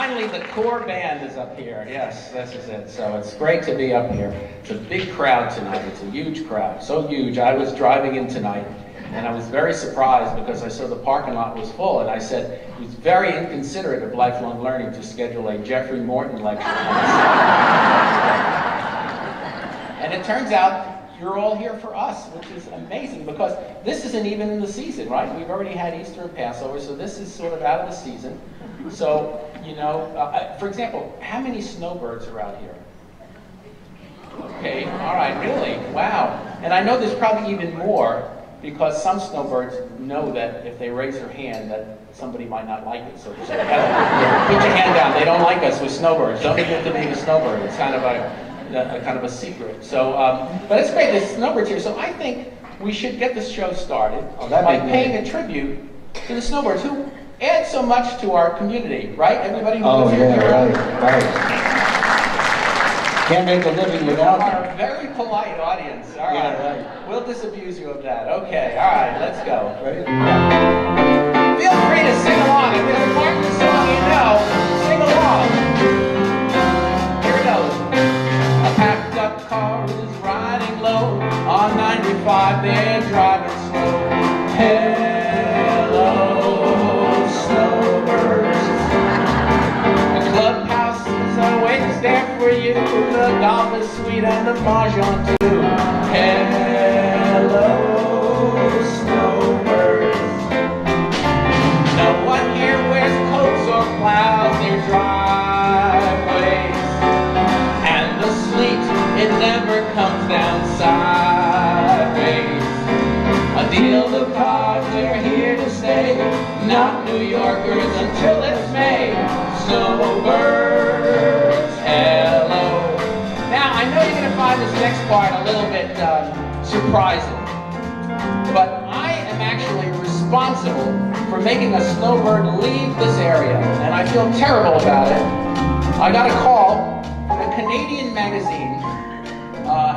finally, the core band is up here. Yes, this is it. So it's great to be up here. It's a big crowd tonight. It's a huge crowd. So huge. I was driving in tonight, and I was very surprised because I saw the parking lot was full, and I said, it was very inconsiderate of Lifelong Learning to schedule a Jeffrey Morton lecture. And it turns out you're all here for us, which is amazing because this isn't even in the season, right? We've already had Easter and Passover, so this is sort of out of the season. So, you know, for example, how many snowbirds are out here? Okay, all right, really? Wow. And I know there's probably even more because some snowbirds know that if they raise their hand that somebody might not like it. So put your hand down. They don't like us with snowbirds. Don't admit to being a snowbird. It's kind of a secret. So, but it's great. There's snowbirds here. So I think we should get this show started by paying a tribute to the snowbirds who add so much to our community, right? Everybody who lives here. Right. Can't make a living without them. Our very polite audience. All right. Yeah, right. We'll disabuse you of that. Okay. All right. Let's go. Right. Feel free to sing along. If there's a part of the song you know, sing along. Here it goes. A packed up car is riding low on 95. They're driving slow. Hello, snowbirds. The clubhouse is always there for you. The golf is sweet and the mahjong too. Hello, snowbirds. No one here wears coats or plows their driveways, and the sleet, it never comes down sideways. A deal of cards, they're here to stay, not New Yorkers until it's May. Snowbirds, hello. Now, I know you're going to find this next part a little bit surprising, but I am actually responsible for making a snowbird leave this area, and I feel terrible about it. I got a call from a Canadian magazine,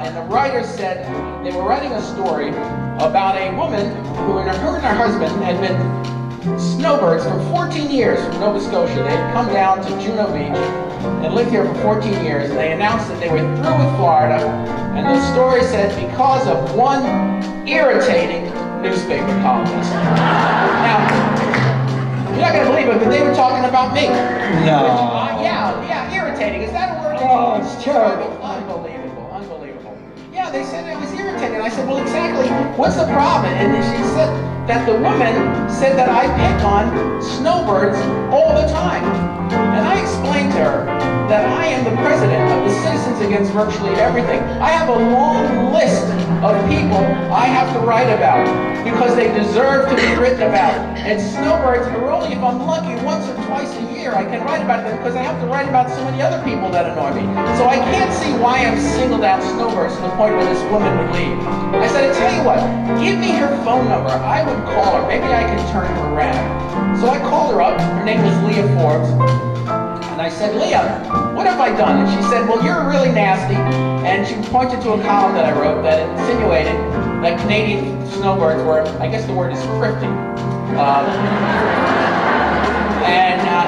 and the writer said they were writing a story about a woman who and her husband had been snowbirds for 14 years from Nova Scotia. They had come down to Juno Beach and lived here for 14 years, and they announced that they were through with Florida, and the story said because of one irritating newspaper columnist. Now, you're not going to believe it, but they were talking about me. No. Which, yeah, irritating. Is that a word? Oh, it's terrible. Unbelievable. Yeah, they said it was irritating. I said, well, exactly, what's the problem? And she said that the woman said that I pick on snowbirds all the time. And I explained to her that I am the president of the Citizens Against Virtually Everything. I have a long list of people I have to write about because they deserve to be written about. And snowbirds are only, if I'm lucky, once or twice a year I can write about them because I have to write about so many other people that annoy me. So I can't see why I'm singled out snowbirds to the point where this woman would leave. I said, I tell you what, give me her phone number. I would call her. Maybe I can turn her around. So I called her up. Her name was Leah Forbes. And I said, Leah, what have I done? And she said, well, you're really nasty. And she pointed to a column that I wrote that insinuated that Canadian snowbirds were, I guess the word is thrifty.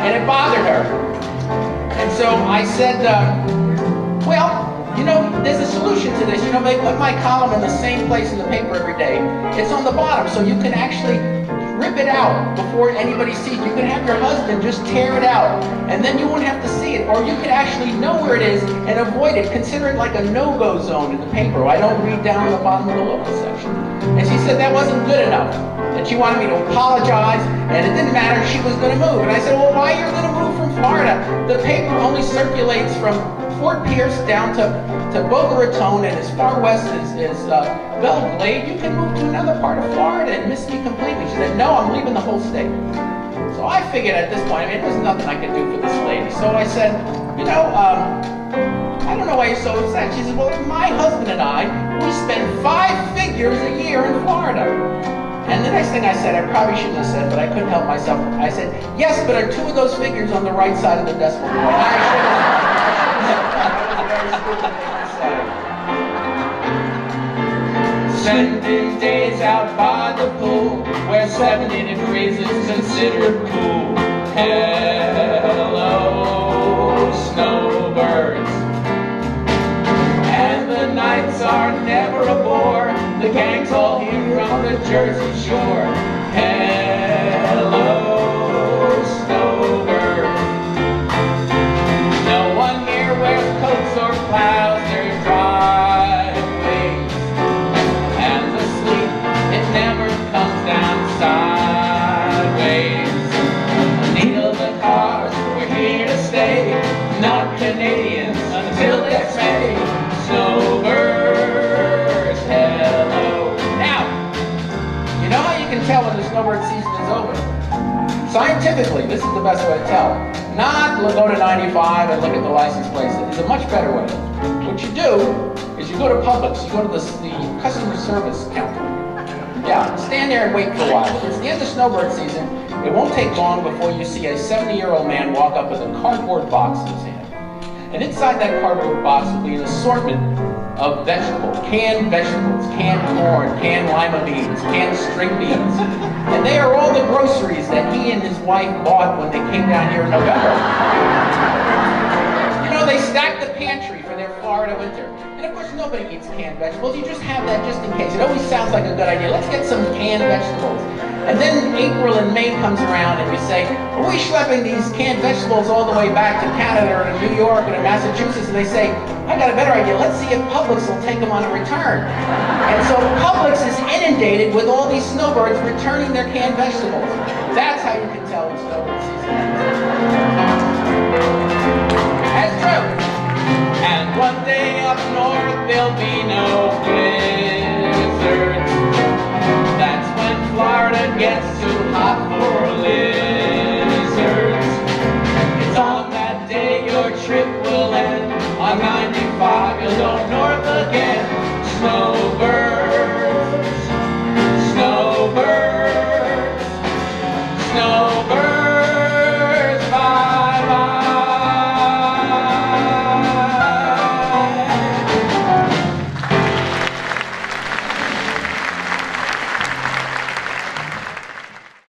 And it bothered her. And so I said, well, you know, there's a solution to this. You know, they put my column in the same place in the paper every day. It's on the bottom, so you can actually rip it out before anybody sees it. You can have your husband just tear it out, and then you won't have to see it. Or you could actually know where it is and avoid it. Consider it like a no-go zone in the paper. I don't read down the bottom of the local section. And she said that wasn't good enough. And she wanted me to apologize, and it didn't matter, she was going to move. And I said, well, why are you going to move from Florida? The paper only circulates from Fort Pierce down to Boca Raton, and as far west as Belle Glade. You can move to another part of Florida and miss me completely. She said, no, I'm leaving the whole state. So I figured at this point, I mean, there's nothing I could do for this lady. So I said, you know, I don't know why you're so upset. She said, well, my husband and I, we spend 5 figures a year in Florida. And the next thing I said, I probably shouldn't have said, but I couldn't help myself. I said, yes, but are 2 of those figures on the right side of the decimal point? I should have. Spending days out by the pool, where 70 degrees is considered cool. Hello, Jersey Shore. Hello, Snowbird. No one here wears coats or plows their driveways, and the sleet, it never comes down sideways. Needle the cars, we're here to stay, not Canadians until next May. Snowbirds, hello. Now, you know how you can tell when the snowbird season is over? Scientifically, this is the best way to tell. Not go to 95 and look at the license plates. It's a much better way. What you do is you go to Publix, you go to the customer service counter. Yeah, stand there and wait for a while. If it's the end of snowbird season, it won't take long before you see a 70-year-old man walk up with a cardboard box in his hand. And inside that cardboard box will be an assortment of vegetables, canned corn, canned lima beans, canned string beans. And they are all the groceries that he and his wife bought when they came down here in November. You know, they stack the pantry for their Florida winter. And of course, nobody eats canned vegetables. You just have that just in case. It always sounds like a good idea. Let's get some canned vegetables. And then April and May comes around and you say, are we schlepping these canned vegetables all the way back to Canada or to New York or to Massachusetts? And they say, I got a better idea. Let's see if Publix will take them on a return. And so Publix is inundated with all these snowbirds returning their canned vegetables. That's how you can tell when snowbird season ends. That's true. And one day up north there'll be no wind.